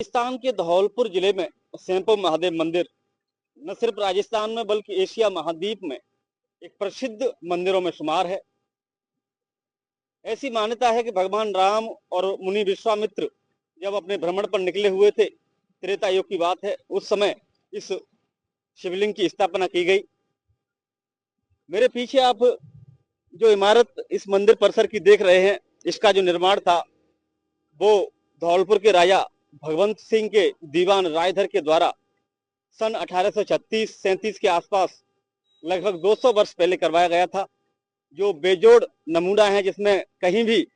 राजस्थान के धौलपुर जिले में सैंपो महादेव मंदिर न सिर्फ राजस्थान में बल्कि एशिया महाद्वीप में एक प्रसिद्ध मंदिरों में शुमार है। ऐसी मान्यता है कि भगवान राम और मुनि विश्वामित्र जब अपने भ्रमण पर निकले हुए थे, त्रेता युग की बात है, उस समय इस शिवलिंग की स्थापना की गई। मेरे पीछे आप जो इमारत इस मंदिर परिसर की देख रहे हैं, इसका जो निर्माण था वो धौलपुर के राजा भगवंत सिंह के दीवान रायधर के द्वारा सन 1836-37 के आसपास लगभग 200 वर्ष पहले करवाया गया था। जो बेजोड़ नमूना है, जिसमें कहीं भी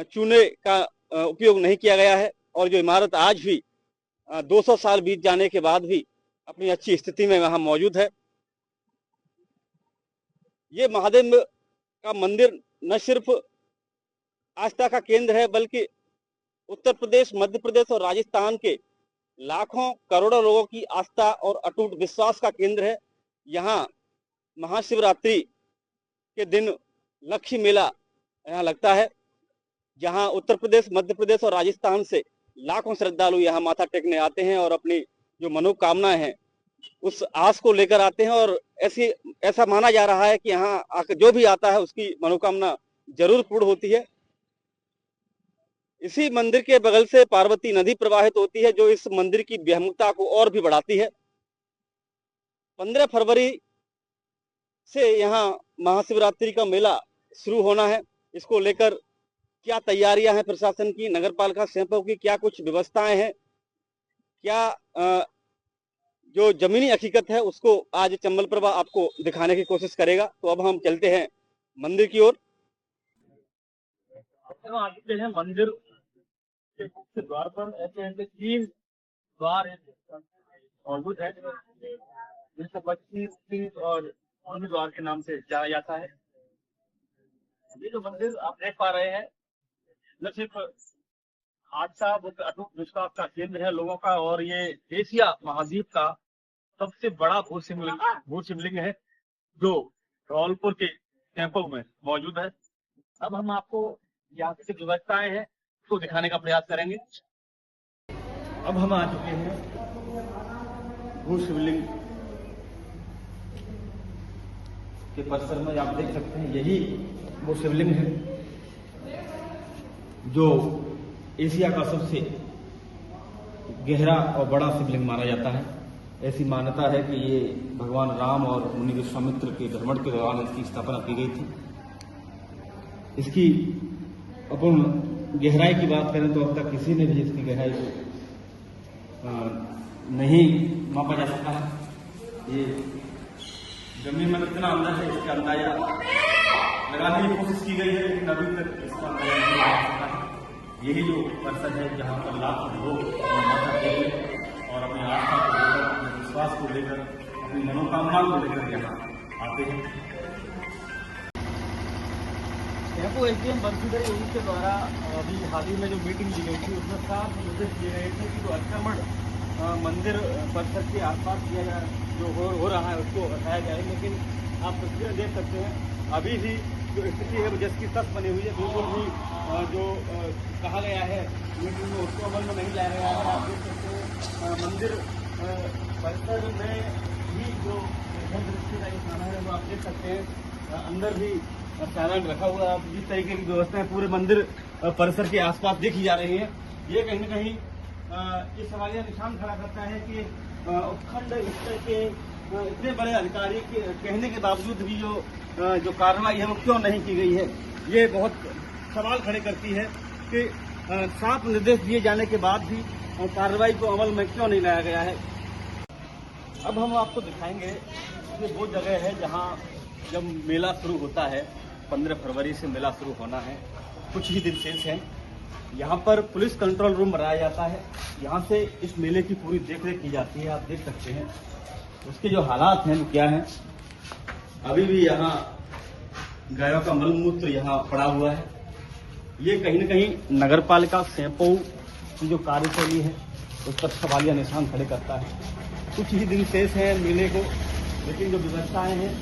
चूने का उपयोग नहीं किया गया है, और जो इमारत आज भी 200 साल बीत जाने के बाद भी अपनी अच्छी स्थिति में वहां मौजूद है। ये महादेव का मंदिर न सिर्फ आस्था का केंद्र है, बल्कि उत्तर प्रदेश, मध्य प्रदेश और राजस्थान के लाखों करोड़ों लोगों की आस्था और अटूट विश्वास का केंद्र है। यहाँ महाशिवरात्रि के दिन लक्ष्मी मेला यहाँ लगता है, जहाँ उत्तर प्रदेश, मध्य प्रदेश और राजस्थान से लाखों श्रद्धालु यहाँ माथा टेकने आते हैं और अपनी जो मनोकामनाएं हैं उस आस को लेकर आते हैं। और ऐसा माना जा रहा है कि यहाँ आकर जो भी आता है उसकी मनोकामना जरूर पूर्ण होती है। इसी मंदिर के बगल से पार्वती नदी प्रवाहित होती है, जो इस मंदिर की भव्यता को और भी बढ़ाती है। 15 फरवरी से यहाँ महाशिवरात्रि का मेला शुरू होना है। इसको लेकर क्या तैयारियां हैं प्रशासन की, नगरपालिका सैंपो की क्या कुछ व्यवस्थाएं हैं, क्या जो जमीनी हकीकत है उसको आज चंबल प्रभा आपको दिखाने की कोशिश करेगा। तो अब हम चलते हैं मंदिर की ओर। मंदिर के मुख्य द्वार पर ऐसे 3 द्वार मौजूद है, जिसको 25, 30 और 19 द्वार के नाम से जाना जाता है। ये जो मंदिर आप देख पा रहे हैं, न सिर्फ आस्था अटूट विश्वास का केंद्र है लोगों का, और ये एशिया महाद्वीप का सबसे बड़ा भू शिवलिंग है, जो धौलपुर के टेम्पल में मौजूद है। अब हम आपको यहाँ की जो व्यवस्थाएं हैं उसको दिखाने का प्रयास करेंगे। अब हम आ चुके हैं भू शिवलिंग के परिसर में। आप देख सकते हैं यही वो शिवलिंग है जो एशिया का सबसे गहरा और बड़ा शिवलिंग माना जाता है। ऐसी मान्यता है कि ये भगवान राम और मुनि विश्वामित्र के भ्रमण के दौरान इसकी स्थापना की गई थी। इसकी अपन गहराई की बात करें तो अब तक किसी ने भी इसकी गहराई को नहीं मापा जा सका है। ये जमीन में कितना अंदर है इसका अंदाजा लगाने की कोशिश की गई है, लेकिन अभी तक इसका अंदाजा नहीं लगा सका है। यही जो परिसर है जहाँ पर लाखों लोग अपना माथा टेकने और अपनी आस्था को लेकर, अपने विश्वास को लेकर, अपनी मनोकामना को लेकर यहाँ आते हैं। सैंपो एसडीएम बंशीधर योगी के द्वारा अभी हाल ही में जो मीटिंग ली गई थी उसमें साफ निर्देश दिए गए थे कि जो अतिक्रमण मंदिर परिसर के आसपास किया जा जो हो रहा है उसको हटाया जाए। लेकिन आप तस्वीरें देख सकते हैं, अभी भी जो स्थिति है जिसकी तस बनी हुई है, बिल्कुल भी जो कहा गया है मीटिंग में उसको अमल में नहीं लाया गया है। आप देख सकते हैं मंदिर परिसर में भी जो दृष्टि का एक खाना है वो आप देख सकते हैं, अंदर भी सामान रखा हुआ है। जिस तरीके की व्यवस्थाएं पूरे मंदिर परिसर के आसपास देखी जा रही है, ये कहीं न कहीं ये सवालिया निशान खड़ा करता है कि उपखंड स्तर के इतने बड़े अधिकारी के कहने के बावजूद भी जो कार्रवाई है वो क्यों नहीं की गई है। ये बहुत सवाल खड़े करती है कि साफ निर्देश दिए जाने के बाद भी कार्रवाई को अमल में क्यों नहीं लाया गया है। अब हम आपको दिखाएंगे कि वो जगह है जहाँ जब मेला शुरू होता है, 15 फरवरी से मेला शुरू होना है, कुछ ही दिन शेष हैं। यहाँ पर पुलिस कंट्रोल रूम बनाया जाता है, यहाँ से इस मेले की पूरी देखरेख की जाती है। आप देख सकते हैं उसके जो हालात हैं वो क्या हैं। अभी भी यहाँ गायों का मलमूत्र यहाँ पड़ा हुआ है। ये कहीं न कहीं नगरपालिका सैंपो की जो कार्यशैली है उस पर सवालिया निशान खड़े करता है। कुछ ही दिन शेष है मेले को, लेकिन जो व्यवस्थाएं हैं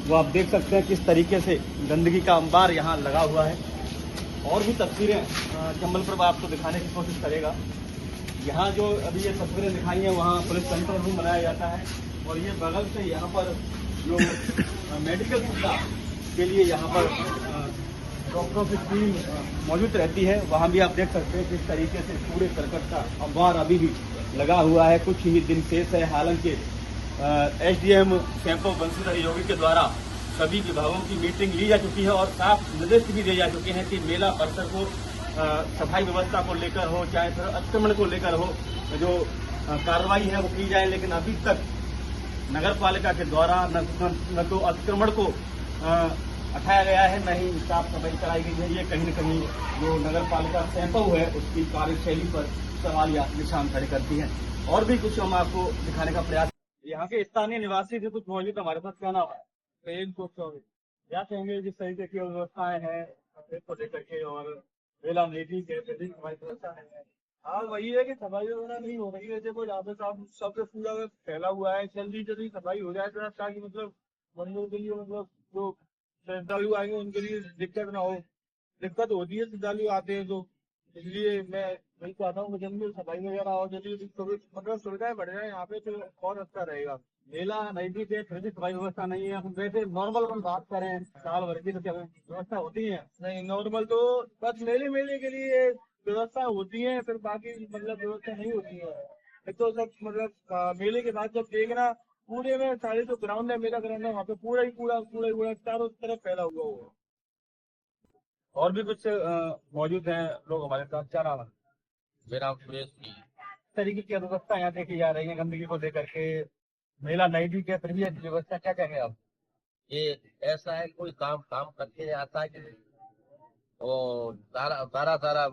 वो आप देख सकते हैं किस तरीके से गंदगी का अंबार यहाँ लगा हुआ है। और भी तस्वीरें चंबल प्रभा आपको दिखाने की कोशिश करेगा। यहाँ जो अभी ये तस्वीरें दिखाई हैं वहाँ पुलिस कंट्रोल रूम बनाया जाता है और ये बगल से यहाँ पर जो मेडिकल सुविधा के लिए यहाँ पर डॉक्टरों की टीम मौजूद रहती है। वहाँ भी आप देख सकते हैं किस तरीके से पूरे करकट का अंबार अभी भी लगा हुआ है। कुछ ही दिन शेष है। हालांकि एसडीएम कैंपो बंशीधर योगी के द्वारा सभी विभागों की मीटिंग ली जा चुकी है और साफ निर्देश भी दिए जा चुके हैं कि मेला परिसर को सफाई व्यवस्था को लेकर हो, चाहे फिर अतिक्रमण को लेकर हो, जो कार्रवाई है वो की जाए। लेकिन अभी तक नगर पालिका के द्वारा न तो अतिक्रमण को हटाया गया है, न ही साफ सफाई कराई गई है। ये कहीं न कहीं जो नगर पालिका कैंपो है उसकी कार्यशैली पर सवाल या निशान खड़े करती है। और भी कुछ हम आपको दिखाने का प्रयास। यहाँ के स्थानीय निवासी थे कुछ मौजूद हमारे पास। क्या नाम है? क्या कहेंगे जिस तरीके की व्यवस्थाएं हैं को लेकर के और मेला मेटी के हमारी व्यवस्था है? हाँ, वही है कि सफाई वगैरह नहीं हो रही है। देखो यहाँ पे सबसे पूरा फैला हुआ है। जल्दी जल्दी सफाई हो जाए तो ताकि मतलब बंदों के लिए, मतलब जो श्रद्धालु आएंगे उनके लिए दिक्कत ना हो। दिक्कत होती है श्रद्धालु आते हैं तो, इसलिए मैं वही चाहता हूँ कि जल्दी सफाई वगैरह और जल्दी मतलब सुविधाएं बढ़ जाए यहाँ पे तो और अच्छा रहेगा। मेला नजदीक है फिर भी सफाई व्यवस्था नहीं है। हम वैसे नॉर्मल हम बात करें साल भर की तो क्या व्यवस्था होती है? नहीं, नॉर्मल तो बस मेले के लिए व्यवस्था होती है, फिर बाकी मतलब व्यवस्था नहीं होती है। एक तो सब मतलब मेले के बाद जब देखना पूरे में सारे जो ग्राउंड है, मेला ग्राउंड है, वहाँ पे पूरा ही पूरा चारों तरफ फैला हुआ होगा। और भी कुछ मौजूद हैं लोग हमारे साथ। क्या नाम है? मेरा सुरेश जी। इस तरीके की व्यवस्था यहाँ देखी जा रही है गंदगी को लेकर के। मेला नजदीक है फिर भी व्यवस्था, क्या कहेंगे आप? ये ऐसा है, कोई काम करके आता है कि और सारा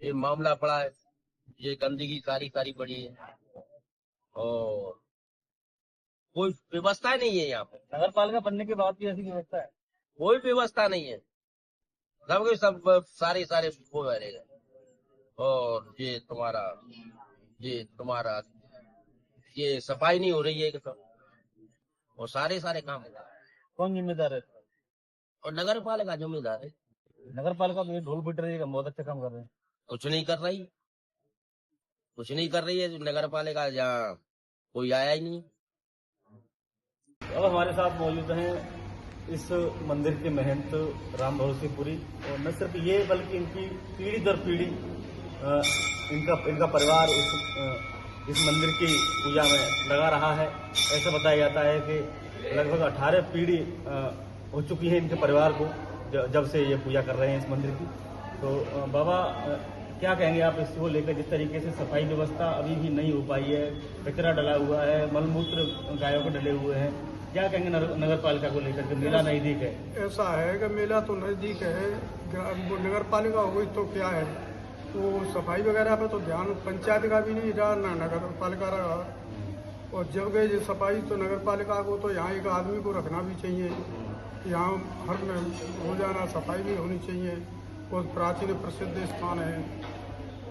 ये मामला पड़ा है। ये गंदगी सारी पड़ी है और कोई व्यवस्था नहीं है यहाँ पे। नगर पालिका बनने के बाद भी ऐसी व्यवस्था है? कोई व्यवस्था नहीं है। सब सारे वो रहेगा। और ये तुम्हारा ये सफाई नहीं हो रही है सब, और सारे काम कौन जिम्मेदार है? और नगर पालिका जिम्मेदार है। नगर पालिका तो ये ढोल पिट रही है, बहुत अच्छा काम कर रहे हैं। कुछ नहीं कर रही है नगर पालिका, जहाँ कोई आया ही नहीं। अब हमारे साथ मौजूद हैं इस मंदिर के महंत राम भरोसेपुरी। और न सिर्फ ये बल्कि इनकी पीढ़ी दर पीढ़ी इनका परिवार इस मंदिर की पूजा में लगा रहा है। ऐसा बताया जाता है कि लगभग 18 पीढ़ी हो चुकी है इनके परिवार को जब से ये पूजा कर रहे हैं इस मंदिर की। तो बाबा, क्या कहेंगे आप इसको लेकर? जिस तरीके से सफाई व्यवस्था अभी भी नहीं हो पाई है, कचरा डला हुआ है, मलमूत्र गायों को डले हुए हैं, क्या कहेंगे नगर पालिका को लेकर के? मेला नजदीक है। ऐसा है कि मेला तो नजदीक है, नगर पालिका हो गई तो क्या है, तो सफाई वगैरह पे तो ध्यान पंचायत का भी नहीं रहा, ना नगर पालिका रहा। और जब गए सफाई तो नगर पालिका को तो यहाँ एक आदमी को रखना भी चाहिए, यहाँ हर रोजाना सफाई भी होनी चाहिए। बहुत प्राचीन प्रसिद्ध स्थान है,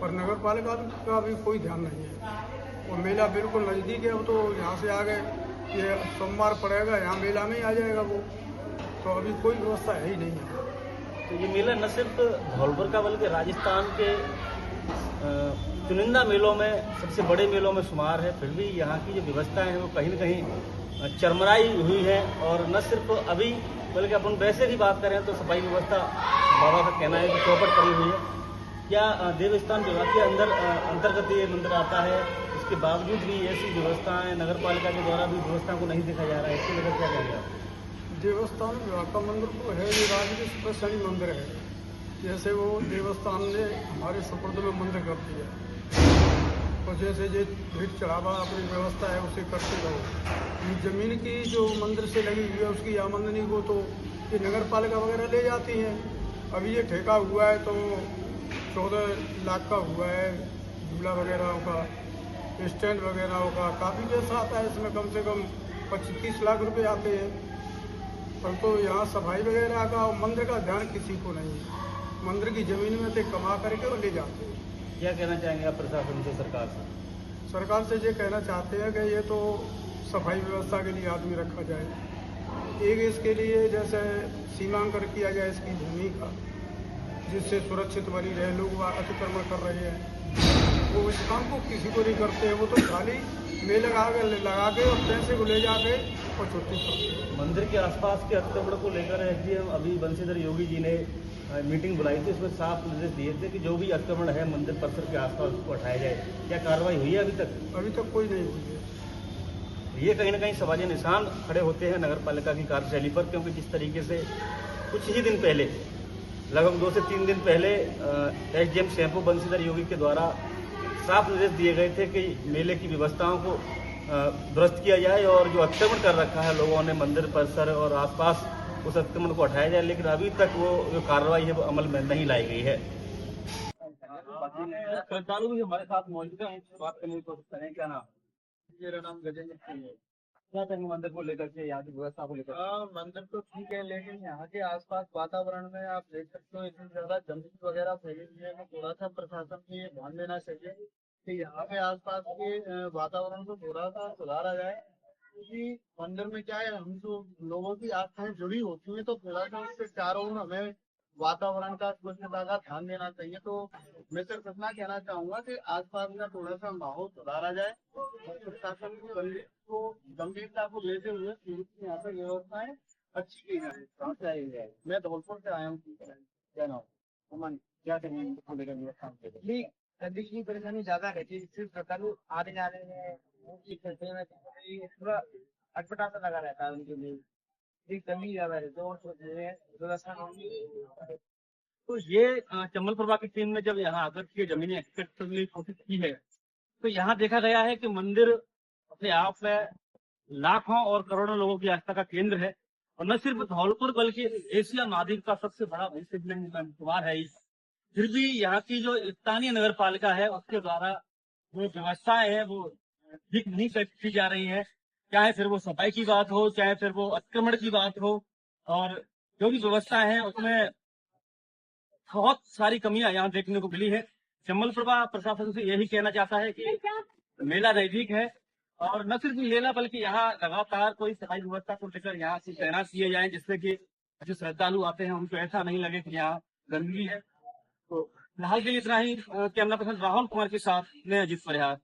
पर नगर पालिका का भी कोई ध्यान नहीं है। और मेला बिल्कुल नज़दीक है, वो तो यहाँ से आ गए, ये सोमवार पड़ेगा, यहाँ मेला में आ जाएगा वो, तो अभी कोई व्यवस्था है ही नहीं है। तो ये मेला न सिर्फ धौलपुर का बल्कि राजस्थान के चुनिंदा मेलों में, सबसे बड़े मेलों में शुमार है। फिर भी यहाँ की जो व्यवस्थाएं हैं वो कहीं न कहीं चरमराई हुई है। और न सिर्फ अभी बल्कि अपन वैसे भी बात करें तो सफाई व्यवस्था, बाबा का कहना है कि चौपट पड़ी हुई है। क्या देवस्थान विभाग के अंतर्गत ये मंदिर आता है, इसके बावजूद भी ऐसी व्यवस्थाएं नगर पालिका के द्वारा भी व्यवस्था को नहीं देखा जा रहा है, इसके लेकर क्या कहेंगे आप? देवस्थान विभाग का मंदिर तो है, ये राज्य के प्रसिद्ध मंदिर है। जैसे वो देवस्थान ने हमारे सुपुर्द में मंदिर कर दिया, और जैसे ये भेंट चढ़ावा अपनी व्यवस्था है उसे करते रहो। ये जमीन की जो मंदिर से लगी हुई है उसकी आमदनी को तो ये नगर पालिका वगैरह ले जाती है। अभी ये ठेका हुआ है तो 14 लाख का हुआ है, झूला वगैरह का, स्टैंड वगैरह का काफ़ी पैसा आता है इसमें, कम से कम 25-30 लाख रुपए आते हैं। पर तो यहाँ सफाई वगैरह का और मंदिर का ध्यान किसी को नहीं है। मंदिर की जमीन में से कमा करके और ले जाते हैं। क्या कहना चाहेंगे आप प्रशासन से, सरकार से? सरकार से ये कहना चाहते हैं कि ये तो सफाई व्यवस्था के लिए आदमी रखा जाए, एक इसके लिए जैसे सीमांकन किया जाए इसकी भूमि का, जिससे सुरक्षित बनी रहे। लोग अतिक्रमण कर रहे हैं। वो इस काम को किसी को नहीं करते, वो तो खाली मेले लगा के और पैसे को ले जाके और छुट्टी करते हैं। मंदिर के आसपास के अतिक्रमण को लेकर एसडीएम अभी बंशीधर योगी जी ने मीटिंग बुलाई थी, उसमें साफ निर्देश दिए थे कि जो भी अतिक्रमण है मंदिर परिसर के आसपास उसको हटाया जाए। क्या कार्रवाई हुई है अभी तक? अभी तक कोई नहीं हुई है। ये कहीं ना कहीं सवालिया निशान खड़े होते हैं नगर पालिका की कार्यशैली पर, क्योंकि जिस तरीके से कुछ ही दिन पहले, लगभग 2 से 3 दिन पहले एसडीएम शैम्पू बंशीधर योगी के द्वारा साफ निर्देश दिए गए थे कि मेले की व्यवस्थाओं को दुरुस्त किया जाए और जो अतिक्रमण कर रखा है लोगों ने मंदिर परिसर और आसपास, उस अतिक्रमण को हटाया जाए, लेकिन अभी तक वो जो कार्रवाई है वो अमल में नहीं लाई गई है। श्रद्धालु भी हमारे साथ मौजूद हैं, उनसे बात करने की कोशिश करें। क्या नाम? मेरा नाम गजेंद्र सिंह है। क्या कहेंगे मंदिर को लेकर के, यहाँ की व्यवस्था को लेकर? मंदिर तो ठीक है, लेकिन यहाँ के आसपास वातावरण में आप देख सकते हो इतनी ज्यादा गंदगी वगैरह फैली हुई है। थोड़ा सा प्रशासन को ये ध्यान देना चाहिए कि यहाँ पे आसपास के वातावरण को थोड़ा सा सुधारा जाए, क्योंकि मंदिर में क्या है, हम जो लोगों की आस्थाएं जुड़ी होती है, तो थोड़ा सा उसके चारों ओर हमें वातावरण का स्वच्छता का ध्यान देना चाहिए। तो मैं सिर्फ इतना कहना चाहूंगा कि आसपास का थोड़ा सा माहौल सुधारा जाए और प्रशासन को गंभीरता को लेते हुए यहाँ पर व्यवस्थाएं अच्छी की जाए। मैं धौलपुर से आया हूँ। क्या नाम? अमन। क्या करेंगे व्यवस्था? गंदगी की परेशानी ज्यादा रहती है, सिर्फ श्रद्धालु आने जाने में पूरा अटपटा सा लगा रहता है उनके लिए। गंदगी ज्यादा रहती है व्यवस्था। तो ये चंबल प्रभा की टीम ने जब यहाँ आकर के जमीनें एक्सपेक्ट करने की कोशिश की है, तो यहाँ देखा गया है कि मंदिर अपने आप में लाखों और करोड़ों लोगों की आस्था का केंद्र है, और न सिर्फ धौलपुर बल्कि एशिया महाद्वीप का सबसे बड़ा शिवलिंग कुमार है। फिर भी यहाँ की जो स्थानीय नगर पालिका है उसके द्वारा जो व्यवस्थाएं हैं वो ठीक नहीं की जा रही है, चाहे फिर वो सफाई की बात हो, चाहे फिर वो अतिक्रमण की बात हो, और जो भी व्यवस्था है उसमें बहुत सारी कमियां यहाँ देखने को मिली है। चंबल प्रभा प्रशासन से यही कहना चाहता है कि मेला नजदीक है, और न सिर्फ मेला बल्कि यहाँ लगातार कोई सफाई व्यवस्था को लेकर यहाँ से तैनात किए जाए, जिससे कि जो श्रद्धालु आते हैं उनको ऐसा नहीं लगे कि यहाँ गंदगी है। तो फिलहाल के लिए इतना ही। कैमरा पर्सन राहुल कुमार के साथ मैं अजीत परिहार।